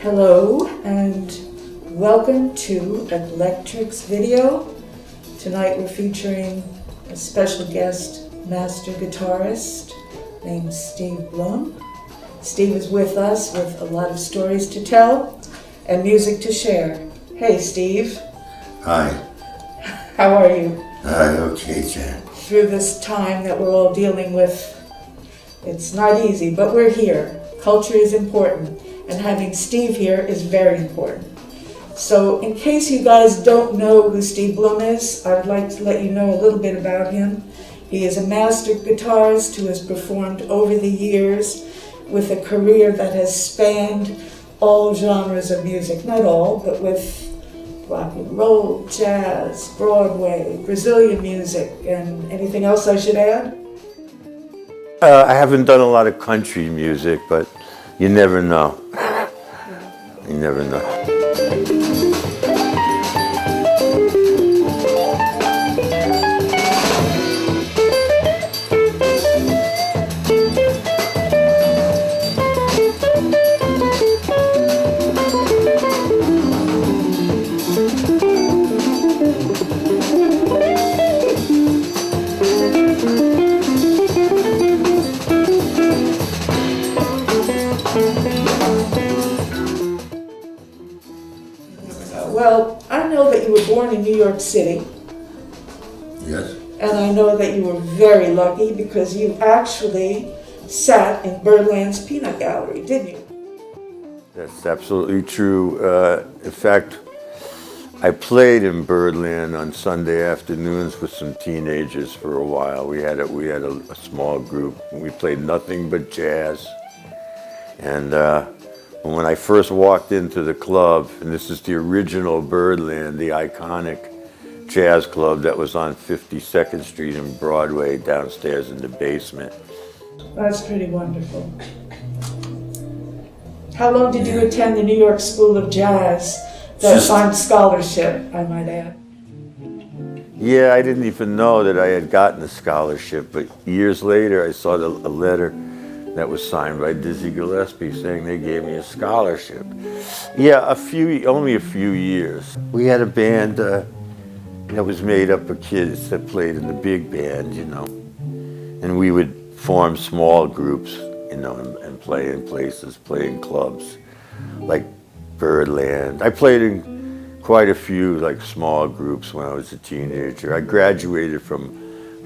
Hello and welcome to Eclectrix video. Tonight we're featuring a special guest master guitarist named Steve Blum. Steve is with us with a lot of stories to tell and music to share. Hey Steve. Hi. How are you? Okay, Jan. Through this time that we're all dealing with, it's not easy, but we're here. Culture is important, and having Steve here is very important. So in case you guys don't know who Steve Blum is, I would like to let you know a little bit about him. He is a master guitarist who has performed over the years with a career that has spanned all genres of music. Not all, but with rock and roll, jazz, Broadway, Brazilian music, and anything else I should add? I haven't done a lot of country music, but you never know. You never know. Well, I know that you were born in New York City. Yes. And I know that you were very lucky because you actually sat in Birdland's Peanut Gallery, didn't you? That's absolutely true. In fact, I played in Birdland on Sunday afternoons with some teenagers for a while. We had a small group. We played nothing but jazz. And when I first walked into the club, and this is the original Birdland, the iconic jazz club that was on 52nd Street and Broadway downstairs in the basement. That's pretty wonderful. How long did you attend the New York School of Jazz? That's on scholarship, I might add. Yeah, I didn't even know that I had gotten a scholarship, but years later I saw a letter that was signed by Dizzy Gillespie saying they gave me a scholarship. Yeah, only a few years. We had a band that was made up of kids that played in the big band, you know, and we would form small groups, you know, and play in places, play in clubs like Birdland. I played in quite a few like small groups when I was a teenager. I graduated from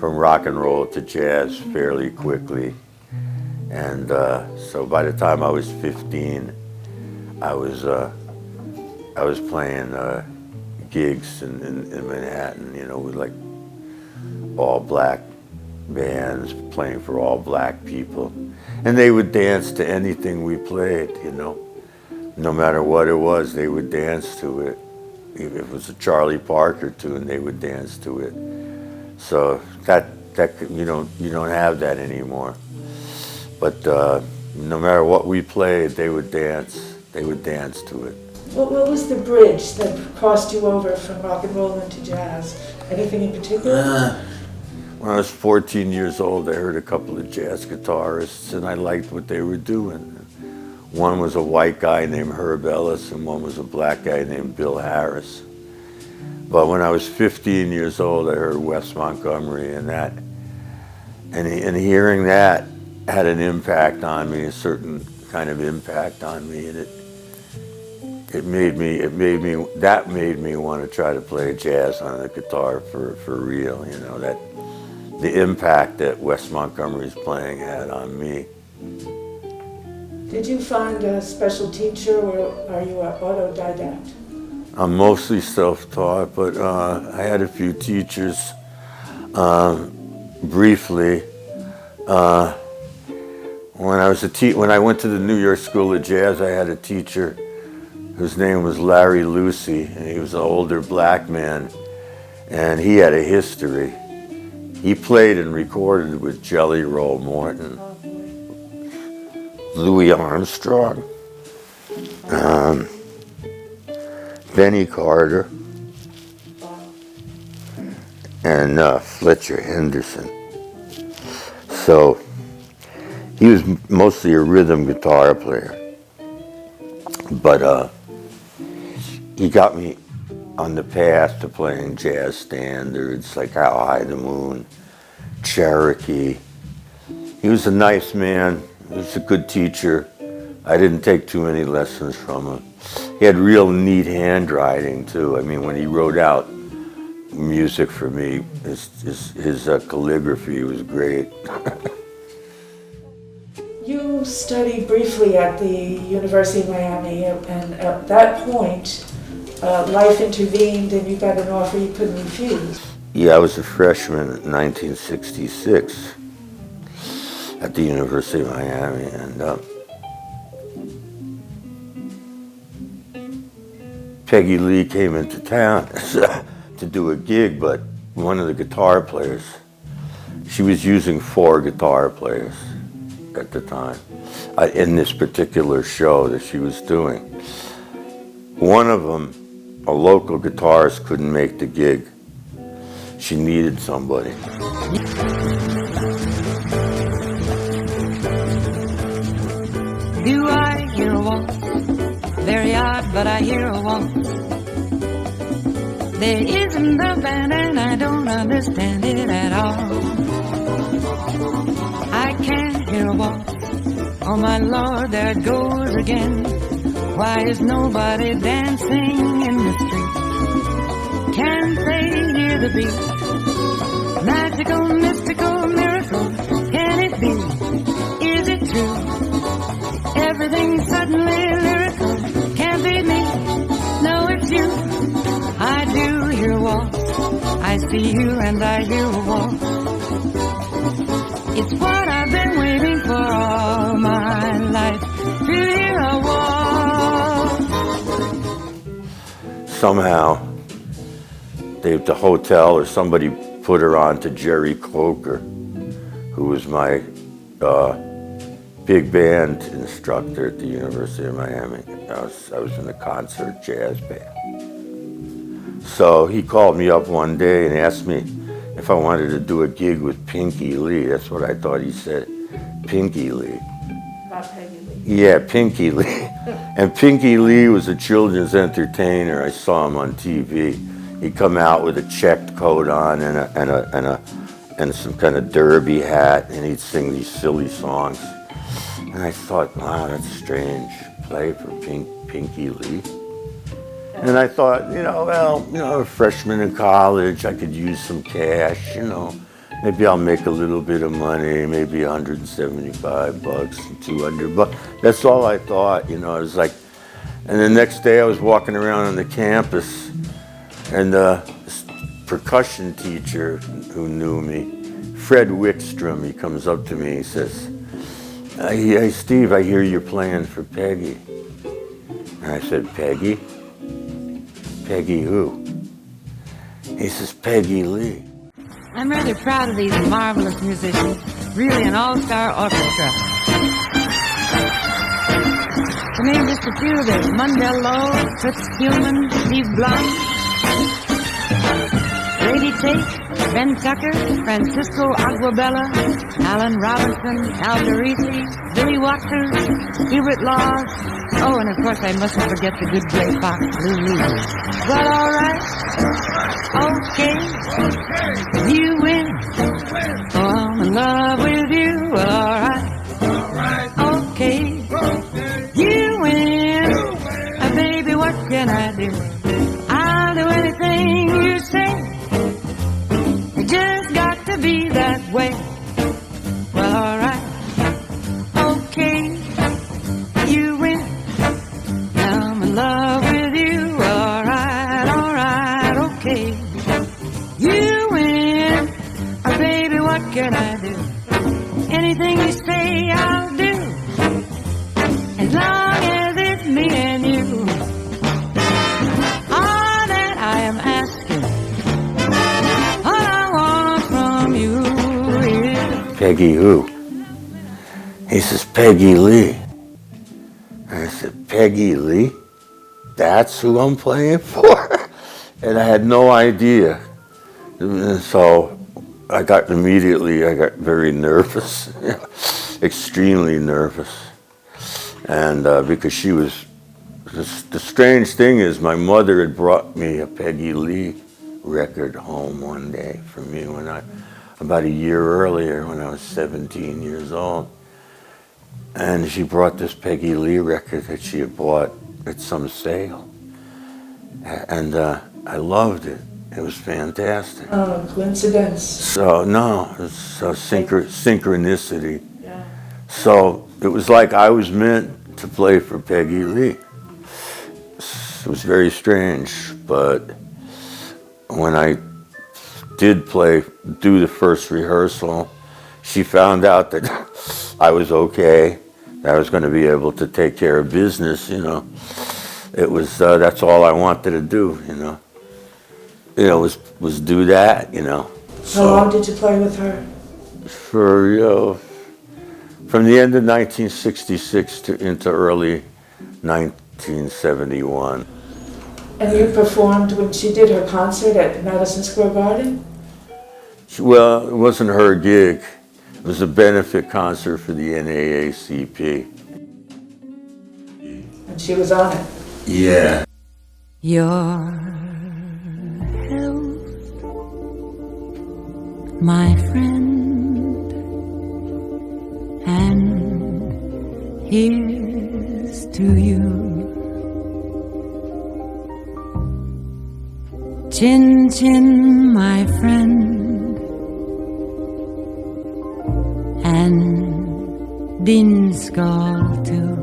rock and roll to jazz fairly quickly. And so by the time I was 15, I was playing gigs in Manhattan, you know, with like all black bands playing for all black people. And they would dance to anything we played, you know. No matter what it was, they would dance to it. If it was a Charlie Parker tune, they would dance to it. So that you don't have that anymore. But no matter what we played, they would dance. They would dance to it. What was the bridge that crossed you over from rock and roll into jazz? Anything in particular? When I was 14 years old, I heard a couple of jazz guitarists, and I liked what they were doing. One was a white guy named Herb Ellis, and one was a black guy named Bill Harris. But when I was 15 years old, I heard Wes Montgomery, and hearing that had an impact on me, a certain kind of impact on me, and that made me want to try to play jazz on the guitar for real, you know, that the impact that Wes Montgomery's playing had on me. Did you find a special teacher, or are you an autodidact? I'm mostly self-taught, but I had a few teachers briefly. When I went to the New York School of Jazz, I had a teacher whose name was Larry Lucy, and he was an older black man, and he had a history. He played and recorded with Jelly Roll Morton, Louis Armstrong, Benny Carter, and Fletcher Henderson. So he was mostly a rhythm guitar player. But he got me on the path to playing jazz standards like How High the Moon, Cherokee. He was a nice man. He was a good teacher. I didn't take too many lessons from him. He had real neat handwriting too. I mean, when he wrote out music for me, his calligraphy was great. You studied briefly at the University of Miami, and at that point, life intervened and you got an offer you couldn't refuse. Yeah, I was a freshman in 1966 at the University of Miami, and Peggy Lee came into town to do a gig, but one of the guitar players, she was using 4 guitar players at the time in this particular show that she was doing. One of them, a local guitarist, couldn't make the gig. She needed somebody. Do I hear a waltz? Very odd, but I hear a waltz. There isn't a band and I don't understand it at all. I can't hear a waltz. Oh my Lord, there it goes again. Why is nobody dancing in the street? Can't they hear the beat? Magical, mystical, miracle, can it be? Is it true? Everything suddenly lyrical, can't be me. No, it's you. I do hear a waltz. I see you and I hear a waltz. It's what I've been waiting for all my life, to hear a waltz. Somehow, the hotel or somebody put her on to Jerry Coker, who was my big band instructor at the University of Miami. I was in the concert jazz band. So he called me up one day and asked me if I wanted to do a gig with Pinky Lee. That's what I thought he said, Pinky Lee. Not Peggy Lee. Yeah, Pinky Lee. And Pinky Lee was a children's entertainer. I saw him on TV. He'd come out with a checked coat on and some kind of derby hat, and he'd sing these silly songs. And I thought, wow, that's strange. Play for Pinky Lee. And I thought, a freshman in college, I could use some cash, Maybe I'll make a little bit of money, maybe $175, $200. That's all I thought, It was like, and the next day I was walking around on the campus, and this percussion teacher who knew me, Fred Wickstrom, he comes up to me, he says, hey, Steve, I hear you're playing for Peggy. And I said, Peggy? Peggy who? He says, Peggy Lee. I'm rather proud of these marvelous musicians. Really an all-star orchestra. To name just a few, there's Mundell Lowe, Fritz Hillman, Steve Blum, Grady Tate, Ben Tucker, Francisco Aguabella, Alan Robinson, Al DeRisi, Billy Watkins, Hubert Laws. Oh, and of course I mustn't forget the good Gray Fox, Lou Reed. But all right, okay, you win. Oh, I'm in love with you. Well, all right, okay, you win. Baby, what can I do? I'll do anything you say. It just got to be that way. Well, all right, okay, you win. I'm in love with you. All right, okay. You win. Baby, what can I do? Anything you say, I'll do. As long as it's me and you. All that I am asking, all I want from you is... Peggy who? He says, Peggy Lee. And I said, Peggy Lee? That's who I'm playing for? And I had no idea. And so I got very nervous, extremely nervous. And because she was the strange thing is my mother had brought me a Peggy Lee record home one day for me about a year earlier when I was 17 years old. And she brought this Peggy Lee record that she had bought at some sale. And I loved it. It was fantastic. Oh, coincidence. So, no, it's synchronicity. Yeah. So it was like I was meant to play for Peggy Lee. It was very strange, but when I did do the first rehearsal, she found out that I was okay, that I was going to be able to take care of business, you know. It was, that's all I wanted to do, you know. You know, was do that, you know. How long did you play with her? For, you know, from the end of 1966 into early 1971. And you performed when she did her concert at Madison Square Garden? Well, it wasn't her gig. It was a benefit concert for the NAACP. And she was on it? Yeah. Your health, my friend, and here's to you. Chin chin, my friend, and din skal too.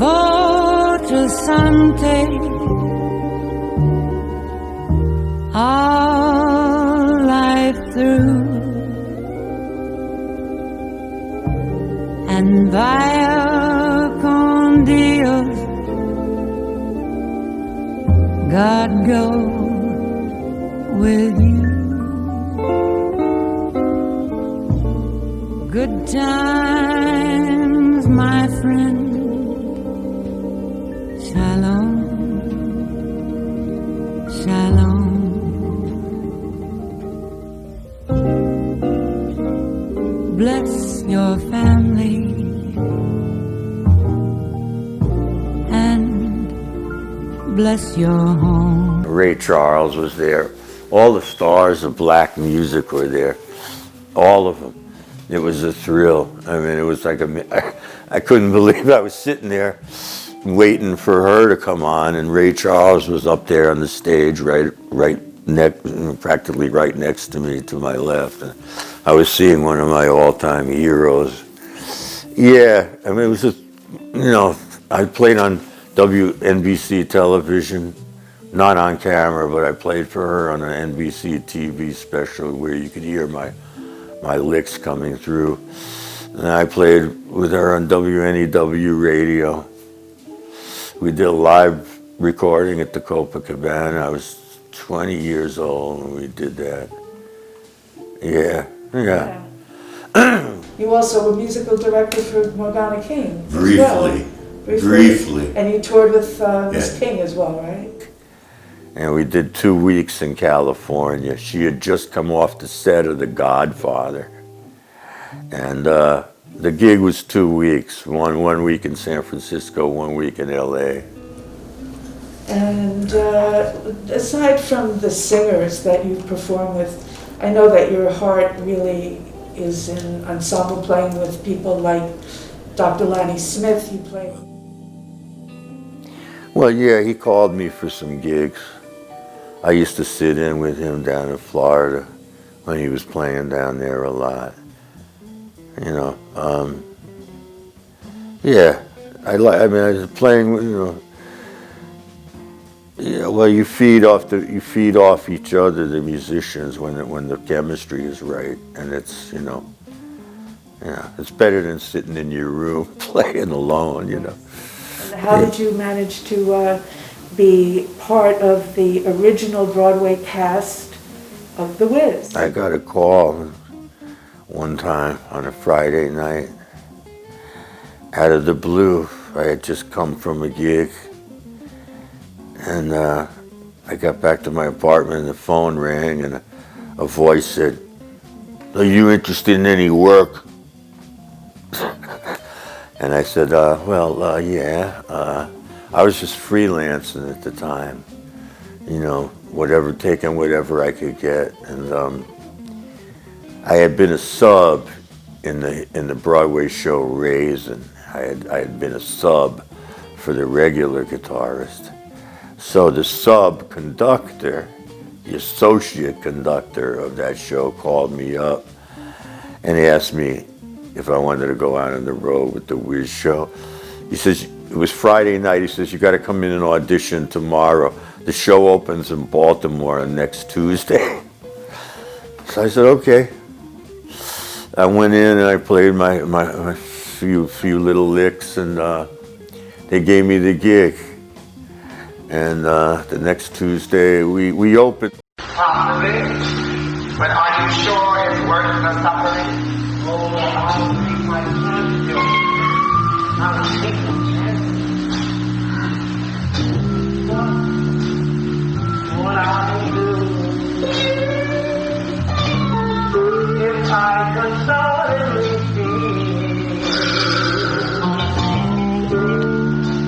Votre santé, all life through, and vaya con Dios, God go with you. Good times, my friend. Shalom, shalom. Bless your family and bless your home. Ray Charles was there. All the stars of black music were there. All of them. It was a thrill. I mean, it was like I couldn't believe I was sitting there waiting for her to come on, and Ray Charles was up there on the stage, practically right next to me, to my left. And I was seeing one of my all-time heroes. Yeah, I mean, it was just, you know, I played on WNBC television, not on camera, but I played for her on an NBC TV special where you could hear my licks coming through. And I played with her on WNEW radio. We did a live recording at the Copacabana. I was 20 years old when we did that. Yeah. You also were musical director for Morgana King. Briefly. And you toured with Miss King as well, right? And we did 2 weeks in California. She had just come off the set of The Godfather. And the gig was 2 weeks, one week in San Francisco, 1 week in LA. And aside from the singers that you perform with, I know that your heart really is in ensemble playing with people like Dr. Lonnie Smith. You play. Well, yeah, he called me for some gigs. I used to sit in with him down in Florida when he was playing down there a lot. You know, yeah, I was playing, you know. Yeah, well, you feed off each other, the musicians, when the chemistry is right, and it's, you know, yeah, it's better than sitting in your room playing alone, you know. And how did you manage to be part of the original Broadway cast of The Wiz? I got a call one time on a Friday night out of the blue. I had just come from a gig, and I got back to my apartment and the phone rang and a voice said, "Are you interested in any work?" And I said, yeah. I was just freelancing at the time, you know, taking whatever I could get. And I had been a sub in the Broadway show Raisin. I had been a sub for the regular guitarist. So the sub conductor, the associate conductor of that show, called me up and he asked me if I wanted to go out on the road with the Wiz show. He says, it was Friday night, he says, you got to come in and audition tomorrow. The show opens in Baltimore on next Tuesday. So I said, okay. I went in and I played my few little licks, and they gave me the gig. And the next Tuesday, we opened. Possibly, but are you sure it's worth the suffering? Oh, I don't think my son do. I'm thinking, what I do if I could suddenly see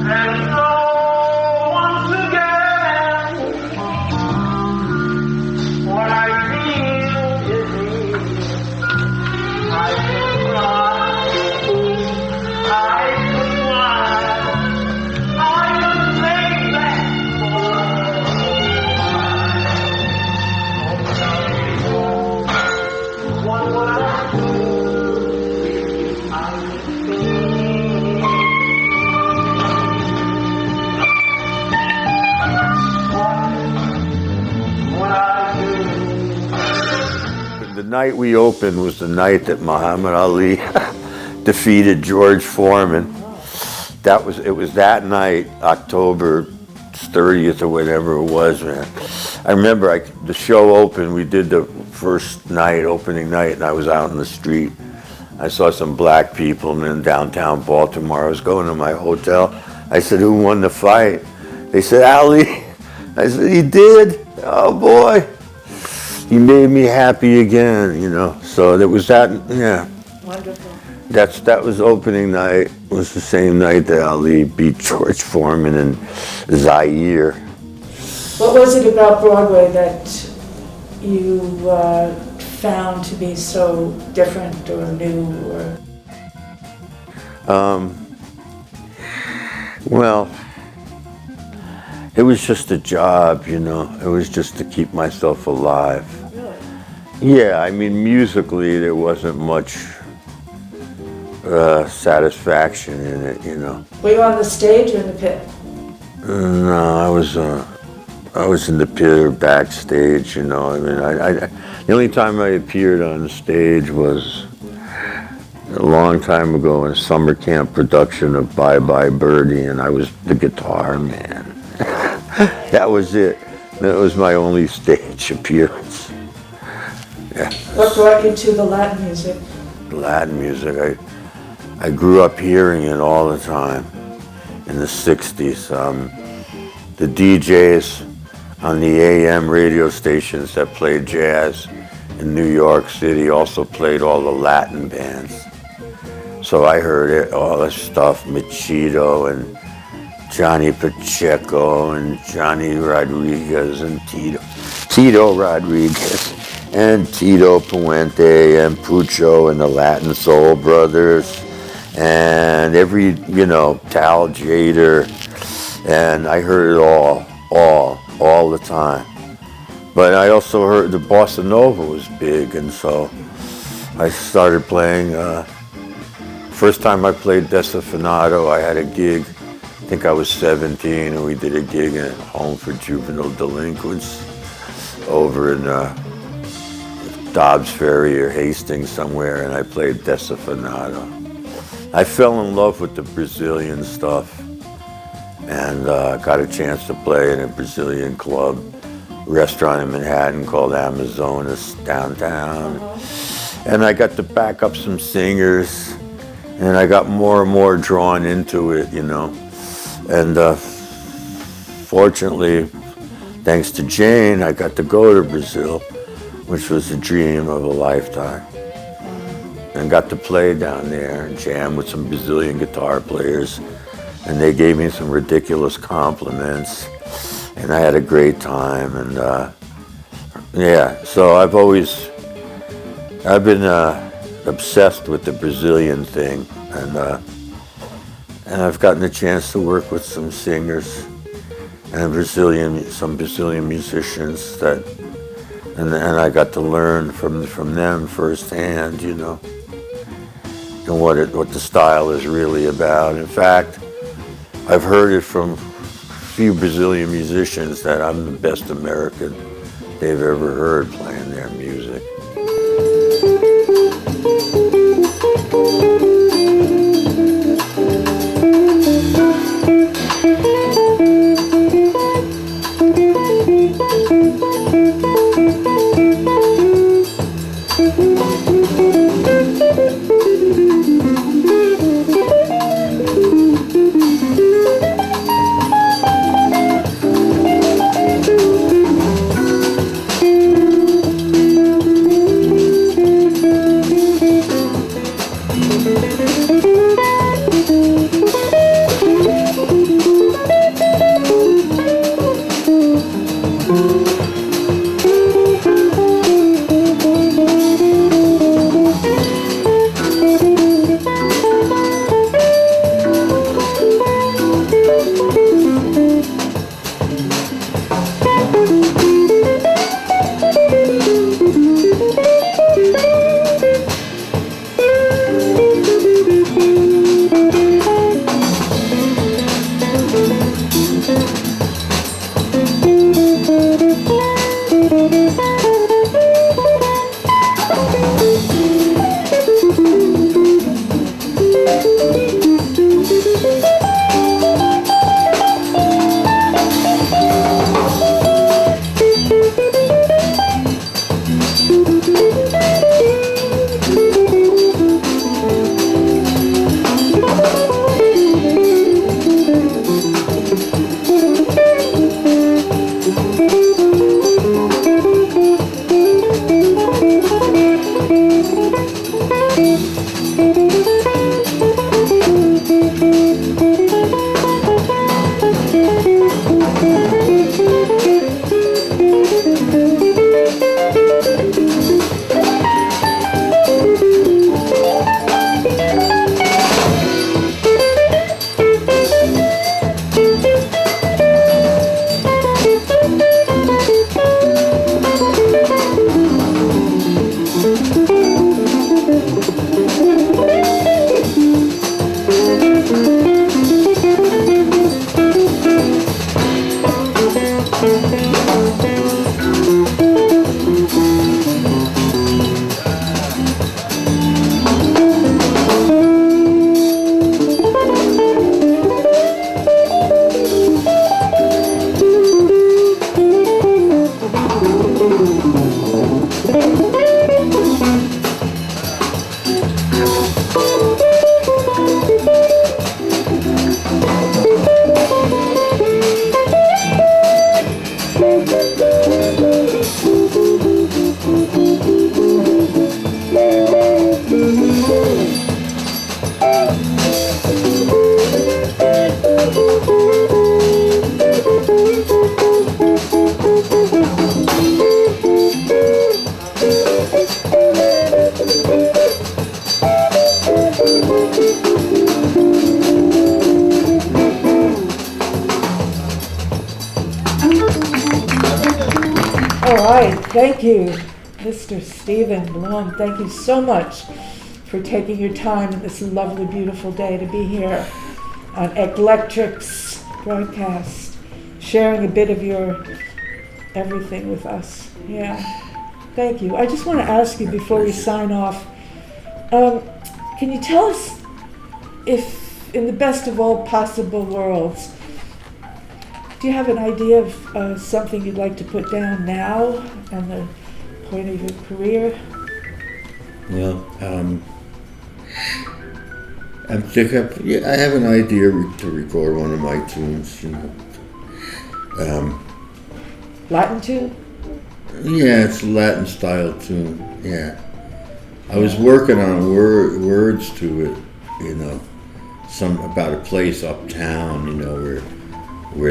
and know once again what I feel is real. I could cry, I could cry, I could lay back for what would I do? I would think what I do? The night we opened was the night that Muhammad Ali defeated George Foreman. It was that night, October 30th or whatever it was, man. I remember the show opened, we did the first night, opening night, and I was out in the street. I saw some black people in downtown Baltimore. I was going to my hotel. I said, who won the fight? They said, Ali. I said, he did? Oh boy. He made me happy again, you know. So there was that, yeah. Wonderful. That was opening night. It was the same night that Ali beat George Foreman in Zaire. What was it about Broadway that you found to be so different or new? Or Well, it was just a job, you know. It was just to keep myself alive. really? Yeah, I mean, musically, there wasn't much satisfaction in it, you know. Were you on the stage or in the pit? No, I was in the pit or backstage, you know. I mean, the only time I appeared on the stage was a long time ago in a summer camp production of Bye Bye Birdie, and I was the guitar man. That was it. That was my only stage appearance. Yeah. What brought you to the Latin music? Latin music, I grew up hearing it all the time in the 60s. The DJs on the AM radio stations that played jazz in New York City also played all the Latin bands. So I heard it, all the stuff, Viscido and Johnny Pacheco and Johnny Rodriguez and Tito Rodriguez and Tito Puente and Pucho and the Latin Soul Brothers and every, you know, Tal Jader, and I heard it all the time. But I also heard the Bossa Nova was big, and so I started playing. First time I played Desafinado, I had a gig, I think I was 17, and we did a gig at Home for Juvenile Delinquents over in Dobbs Ferry or Hastings somewhere, and I played Desafinado. I fell in love with the Brazilian stuff, and got a chance to play in a Brazilian club, restaurant in Manhattan called Amazonas downtown. And I got to back up some singers, and I got more and more drawn into it, you know. And fortunately, thanks to Jane, I got to go to Brazil, which was a dream of a lifetime. and got to play down there and jam with some Brazilian guitar players. And they gave me some ridiculous compliments, and I had a great time. And yeah, so I've been obsessed with the Brazilian thing, and I've gotten a chance to work with some singers and some Brazilian musicians and I got to learn from them firsthand, you know, and what the style is really about. In fact, I've heard it from a few Brazilian musicians that I'm the best American they've ever heard playing their music. Thank you, Mr. Stephen Blum. Thank you so much for taking your time in this lovely, beautiful day to be here on Eclectrix broadcast, sharing a bit of your everything with us. Yeah, thank you. I just want to ask you before we sign off, can you tell us if, in the best of all possible worlds, do you have an idea of something you'd like to put down now on the point of your career? Well, I have an idea to record one of my tunes, you know. Latin tune? Yeah, it's a Latin style tune, yeah. I was working on words to it, you know, some about a place uptown, you know, where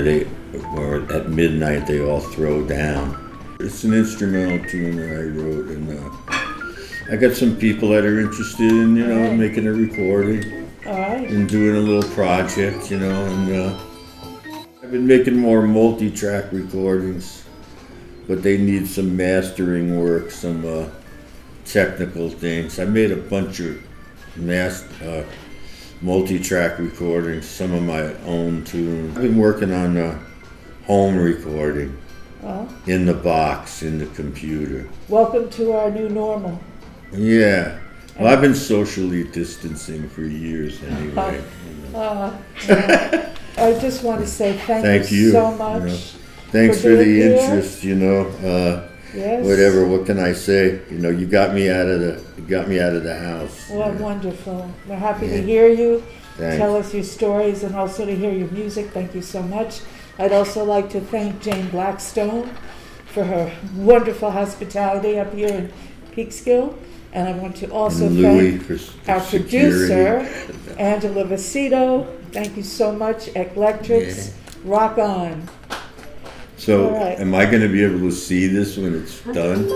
at midnight they all throw down. It's an instrumental tune that I wrote, and I got some people that are interested in, you know, making a recording. All right. And doing a little project, you know, and I've been making more multi-track recordings, but they need some mastering work, some technical things. I made a bunch of multi-track recordings, some of my own tunes. I've been working on home recording in the box, in the computer. Welcome to our new normal. Yeah. Well, I've been socially distancing for years anyway. I just want to say thank you so much. You know, thanks for the being interest. You know, Yes. whatever. What can I say? You know, you got me out of the house. Well, wonderful. We're happy to hear you. Thanks. Tell us your stories and also to hear your music. Thank you so much. I'd also like to thank Jane Blackstone for her wonderful hospitality up here in Peekskill. And I want to also thank our producer, Angela Viscido. Thank you so much, Eclectrix. Rock on. So, All right. am I going to be able to see this when it's done?